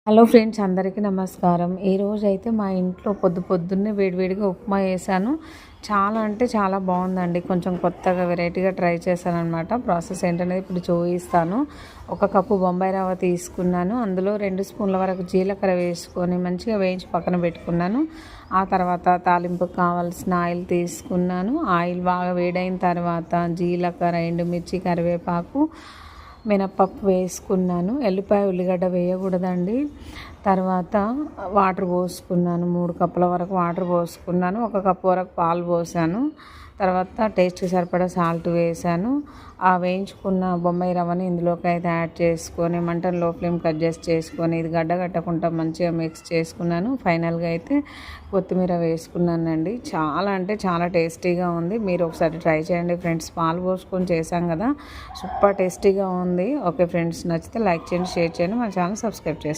Hello friends, అందరికీ నమస్కారం. ఈరోజు అయితే మా ఇంట్లో పొద్దున్నే వేడివేడిగా ఉప్మా చేశాను. చాలా అంటే చాలా బాగుందండి. కొంచెం కొత్తగా వెరైటీగా ట్రై చేశానన్నమాట. ప్రాసెస్ ఏంటనేది ఇప్పుడు చూపిస్తాను. 1 కప్పు బొంబాయి రవ్వ తీసుకున్నాను. అందులో 2 స్పూన్ల వరకు జీలకర్ర వేసుకొని మంచిగా వేయించి పక్కన పెట్టుకున్నాను. ఆ తర్వాత తాలింపుకు కావాల్సిన ఆయిల్ తీసుకున్నాను. ఆయిల్ బాగా వేడైన తర్వాత జీలకర్ర, ఎండుమిర్చి, కరివేపాకు, మినపప్పు వేసుకున్నాను. ఎల్లిపాయ, ఉల్లిగడ్డ వేయకూడదండి. తర్వాత వాటర్ పోసుకున్నాను. 3 కప్పుల వరకు వాటర్ పోసుకున్నాను. 1 కప్పు వరకు పాలు పోసాను. తర్వాత టేస్ట్కి సరిపడా సాల్ట్ వేసాను. ఆ వేయించుకున్న బొంబాయి రవ్వని ఇందులోకి అయితే యాడ్ చేసుకొని మంటను లో ఫ్లేమ్కి అడ్జస్ట్ చేసుకొని ఇది గడ్డగట్టకుండా మంచిగా మిక్స్ చేసుకున్నాను. ఫైనల్గా అయితే కొత్తిమీర వేసుకున్నానండి. చాలా అంటే చాలా టేస్టీగా ఉంది. మీరు ఒకసారి ట్రై చేయండి ఫ్రెండ్స్. పాలు పోసుకొని చేశాం కదా, సూపర్ టేస్టీగా ఉంది. ఓకే ఫ్రెండ్స్, నచ్చితే లైక్ చేయండి, షేర్ చేయండి, మన ఛానల్ సబ్స్క్రైబ్ చేసుకోండి.